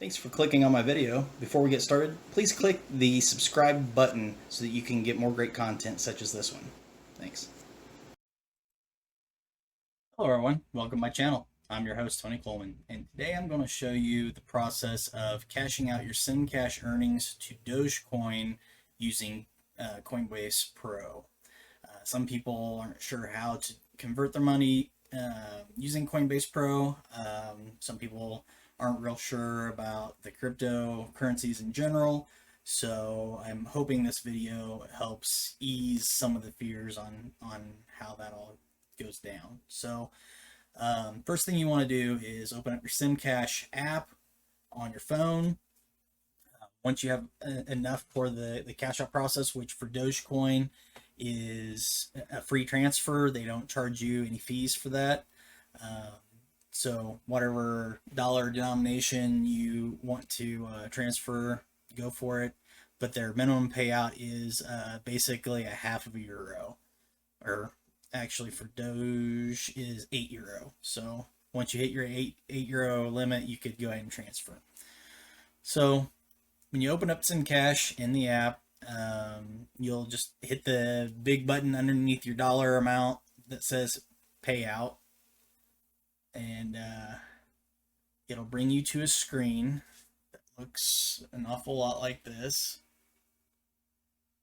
Thanks for clicking on my video. Before we get started, please click the subscribe button so that you can get more great content such as this one. Thanks. Hello everyone, welcome to my channel. I'm your host Tony Coleman, and today I'm going to show you the process of cashing out your Simcash earnings to Dogecoin using Coinbase Pro. Some people aren't sure how to convert their money using Coinbase Pro. Some people aren't real sure about the cryptocurrencies in general. So I'm hoping this video helps ease some of the fears on how that all goes down. So first thing you want to do is open up your Simcash app on your phone. Once you have enough for the cash out process, which for Dogecoin is a free transfer, they don't charge you any fees for that. So whatever dollar denomination you want to transfer, go for it. But their minimum payout is basically a half of a euro, or actually for Doge is €8. So once you hit your €8 limit, you could go ahead and transfer. So when you open up Simcash in the app, you'll just hit the big button underneath your dollar amount that says payout, and it'll bring you to a screen that looks an awful lot like this.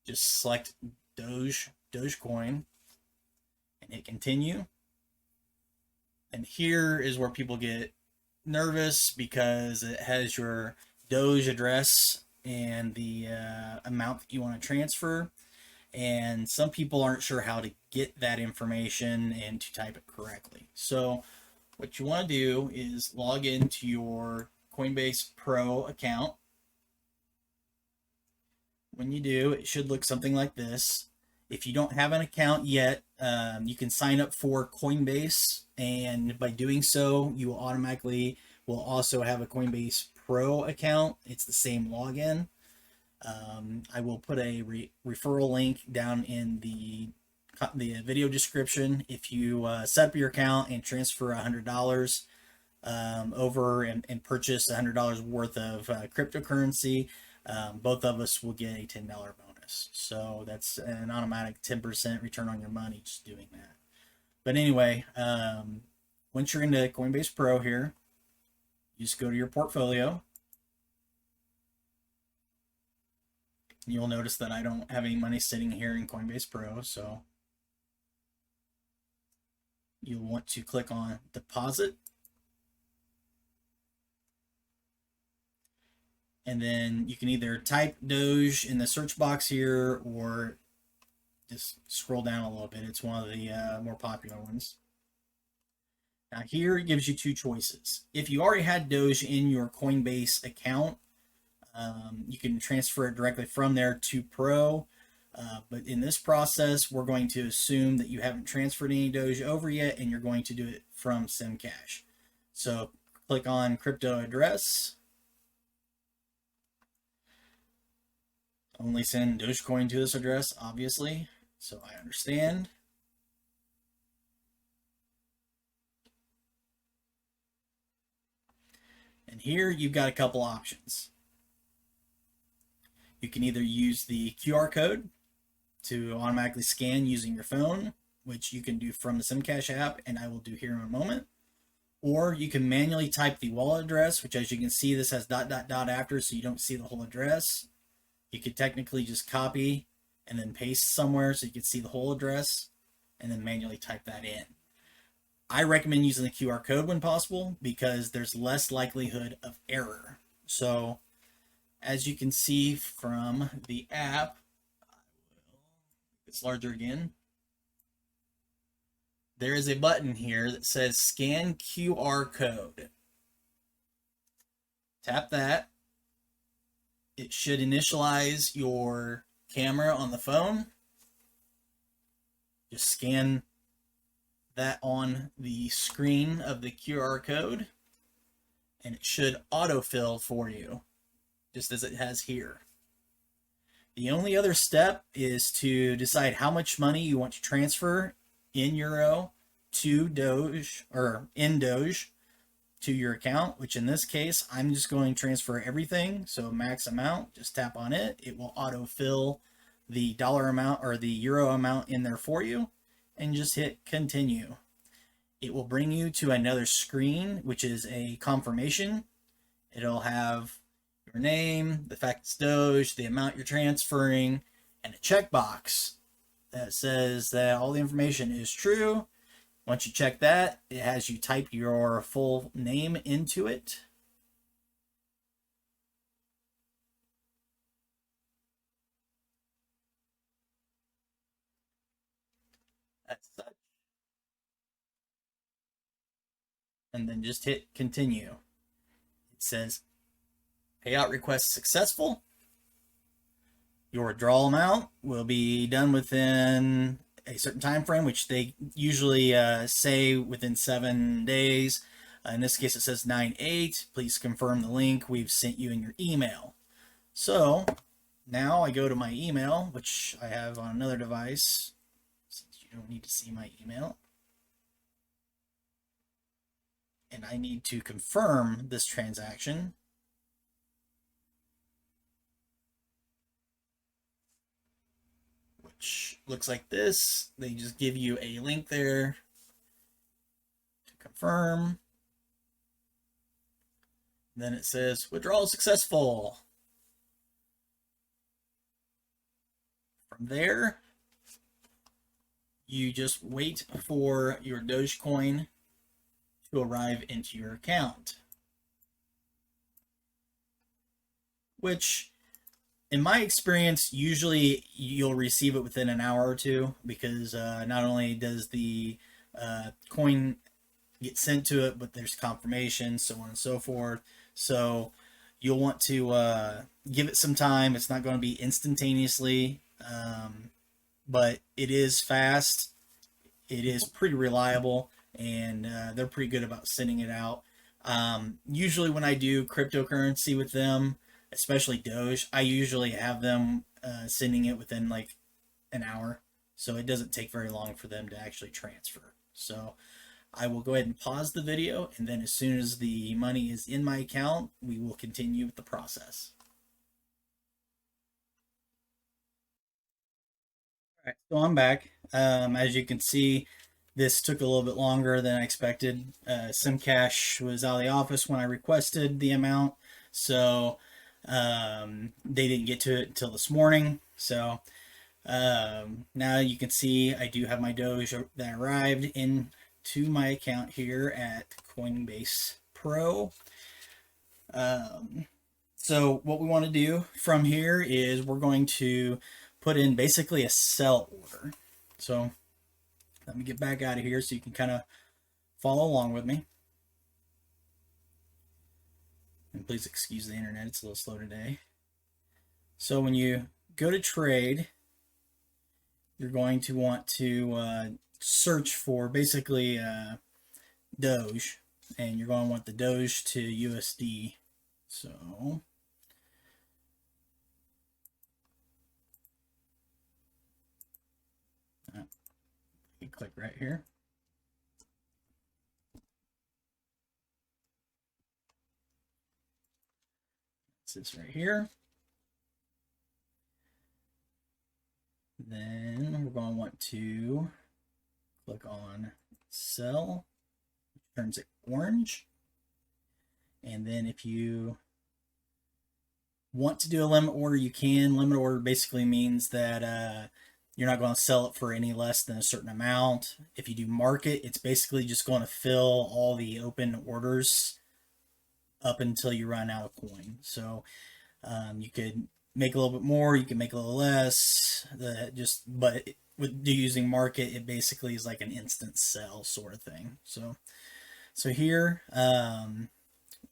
Just select Dogecoin and hit continue. And here is where people get nervous because it has your Doge address and the amount that you want to transfer, and some people aren't sure how to get that information and to type it correctly. So what you want to do is log into your Coinbase Pro account. When you do, it should look something like this. If you don't have an account yet, you can sign up for Coinbase, and by doing so, you will automatically will also have a Coinbase Pro account. It's the same login. I will put a referral link down in the video description. If you set up your account and transfer $100 over and purchase $100 worth of cryptocurrency, both of us will get a $10 bonus. So that's an automatic 10% return on your money just doing that. But anyway, once you're into Coinbase Pro here, you just go to your portfolio. You'll notice that I don't have any money sitting here in Coinbase Pro, so you'll want to click on deposit. And then you can either type Doge in the search box here or just scroll down a little bit. It's one of the more popular ones. Now here it gives you two choices. If you already had Doge in your Coinbase account, you can transfer it directly from there to Pro. But in this process, we're going to assume that you haven't transferred any Doge over yet, and you're going to do it from Simcash. So click on crypto address. Only send Dogecoin to this address, obviously, so I understand. And here you've got a couple options. You can either use the QR code to automatically scan using your phone, which you can do from the Simcash app, and I will do here in a moment. Or you can manually type the wallet address, which, as you can see, this has ... after, so you don't see the whole address. You could technically just copy and then paste somewhere so you can see the whole address, and then manually type that in. I recommend using the QR code when possible because there's less likelihood of error. So as you can see from the app, it's larger again. There is a button here that says scan QR code. Tap that. It should initialize your camera on the phone. Just scan that on the screen of the QR code, and it should autofill for you, just as it has here. The only other step is to decide how much money you want to transfer in euro to Doge, or in Doge, to your account, which in this case, I'm just going to transfer everything. So max amount, just tap on it. It will autofill the dollar amount or the euro amount in there for you, and just hit continue. It will bring you to another screen, which is a confirmation. It'll have your name, the fact it's Doge, the amount you're transferring, and a checkbox that says that all the information is true. Once you check that, it has you type your full name into it. As such. And then just hit continue. It says payout request successful. Your withdrawal amount will be done within a certain time frame, which they usually say within 7 days. In this case, it says 9/8. Please confirm the link we've sent you in your email. So now I go to my email, which I have on another device, since you don't need to see my email. And I need to confirm this transaction. Which looks like this. They just give you a link there to confirm. Then it says withdrawal successful. From there, you just wait for your Dogecoin to arrive into your account, which in my experience, usually you'll receive it within an hour or two, because not only does the coin get sent to it, but there's confirmation, so on and so forth. So you'll want to give it some time. It's not going to be instantaneously, but it is fast. It is pretty reliable, and they're pretty good about sending it out. Usually when I do cryptocurrency with them, especially Doge, I usually have them sending it within like an hour. So it doesn't take very long for them to actually transfer. So I will go ahead and pause the video, and then as soon as the money is in my account, we will continue with the process. All right, so I'm back. As you can see, this took a little bit longer than I expected. Simcash was out of the office when I requested the amount, so they didn't get to it until this morning. So now you can see I do have my Doge that arrived into my account here at Coinbase Pro. So what we want to do from here is we're going to put in basically a sell order. So let me get back out of here so you can kind of follow along with me. And please excuse the internet, it's a little slow today. So when you go to trade, you're going to want to search for basically Doge, and you're going to want the Doge to USD. So you click right here. This right here. Then we're going to want to click on sell, which turns it orange. And then if you want to do a limit order, you can. Limit order basically means that you're not going to sell it for any less than a certain amount. If you do market, it's basically just going to fill all the open orders up until you run out of coin. So you could make a little bit more, you can make a little less. But with using market, it basically is like an instant sell sort of thing. So here,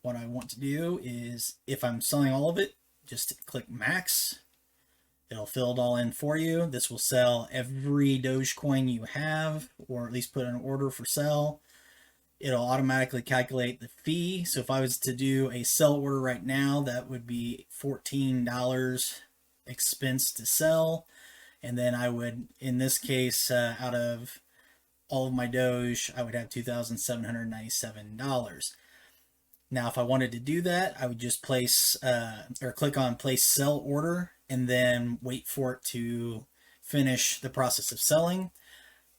what I want to do is, if I'm selling all of it, just click max. It'll fill it all in for you. This will sell every Dogecoin you have, or at least put an order for sell. It'll automatically calculate the fee. So if I was to do a sell order right now, that would be $14 expense to sell. And then I would, in this case, out of all of my Doge, I would have $2,797. Now, if I wanted to do that, I would just place or click on place sell order and then wait for it to finish the process of selling.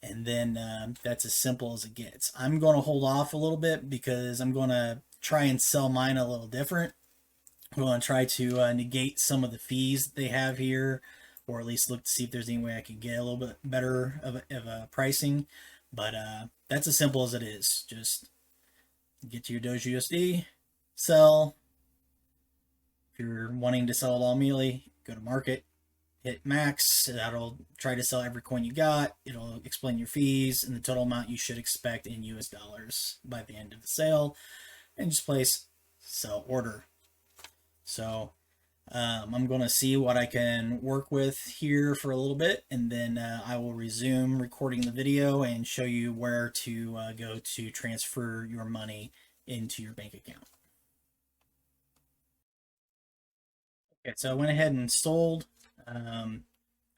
And then that's as simple as it gets. I'm going to hold off a little bit because I'm going to try and sell mine a little different. I'm going to try to negate some of the fees that they have here, or at least look to see if there's any way I can get a little bit better of a pricing. But that's as simple as it is. Just get to your Doge USD, sell. If you're wanting to sell it all immediately, go to market, hit max. That'll try to sell every coin you got. It'll explain your fees and the total amount you should expect in US dollars by the end of the sale, and just place sell order. So I'm going to see what I can work with here for a little bit, and then I will resume recording the video and show you where to go to transfer your money into your bank account. Okay, so I went ahead and sold. I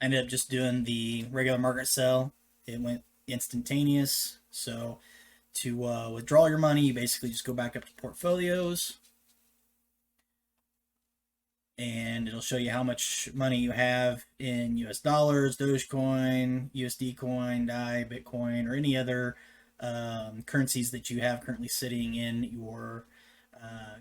ended up just doing the regular market sell. It went instantaneous. So to withdraw your money, you basically just go back up to portfolios, and it'll show you how much money you have in US dollars, Dogecoin, USD coin, DAI, Bitcoin, or any other currencies that you have currently sitting in your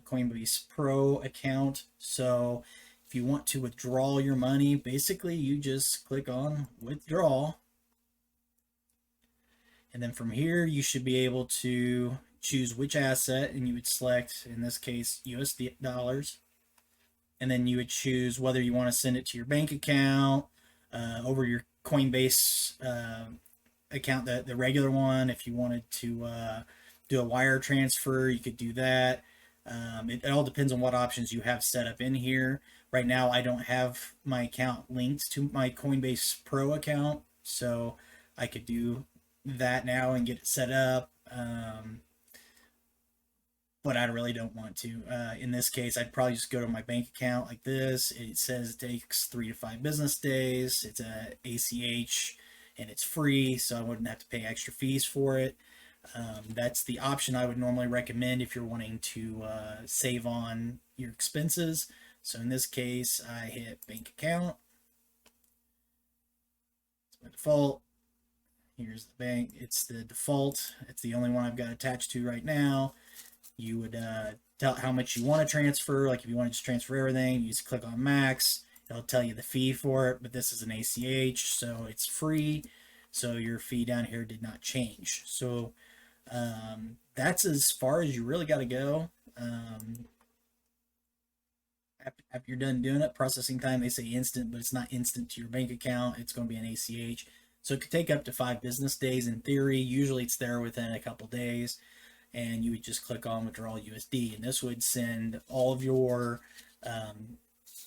Coinbase Pro account. So if you want to withdraw your money, basically you just click on withdraw. And then from here, you should be able to choose which asset, and you would select, in this case, USD dollars. And then you would choose whether you want to send it to your bank account, over your Coinbase account, the regular one. If you wanted to do a wire transfer, you could do that. It all depends on what options you have set up in here. Right now, I don't have my account linked to my Coinbase Pro account, so I could do that now and get it set up. But I really don't want to. In this case, I'd probably just go to my bank account like this. It says it takes 3 to 5 business days. It's a ACH and it's free, so I wouldn't have to pay extra fees for it. That's the option I would normally recommend if you're wanting to save on your expenses. So in this case, I hit bank account. It's my default. Here's the bank. It's the default. It's the only one I've got attached to right now. You would tell how much you want to transfer. Like if you want to just transfer everything, you just click on max. It'll tell you the fee for it, but this is an ACH, so it's free. So your fee down here did not change. So that's as far as you really got to go. After you're done doing it, processing time, they say instant, but it's not instant to your bank account. It's going to be an ACH. So it could take up to 5 business days in theory. Usually it's there within a couple days. And you would just click on withdraw USD, and this would send all of your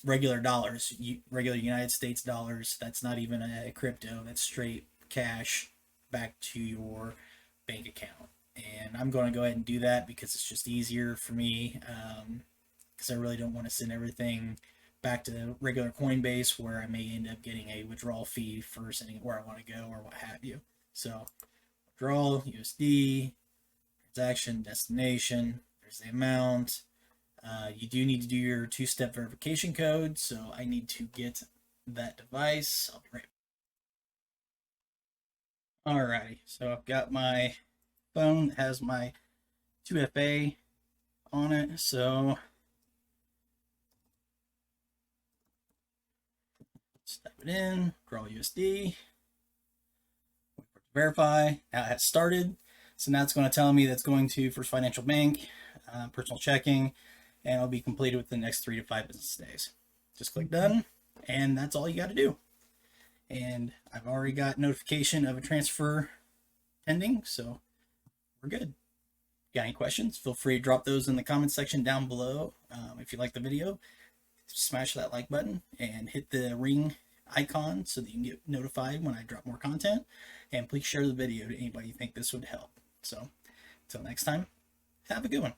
regular dollars, regular United States dollars. That's not even a crypto, that's straight cash back to your bank account. And I'm going to go ahead and do that because it's just easier for me, because I really don't want to send everything back to the regular Coinbase where I may end up getting a withdrawal fee for sending it where I want to go or what have you. So withdraw USD, transaction, destination, there's the amount. You do need to do your 2-step verification code, so I need to get that device. I'll be right back. Alrighty, so I've got my phone that has my 2FA on it, so let's type it in, draw USD, verify. Now it has started. So now it's going to tell me that's going to First Financial Bank, personal checking, and it'll be completed within the next 3 to 5 business days. Just click done, and that's all you got to do. And I've already got notification of a transfer pending, so we're good. Got any questions? Feel free to drop those in the comment section down below. If you like the video, smash that like button and hit the ring icon so that you can get notified when I drop more content. And please share the video to anybody you think this would help. So, until next time, have a good one.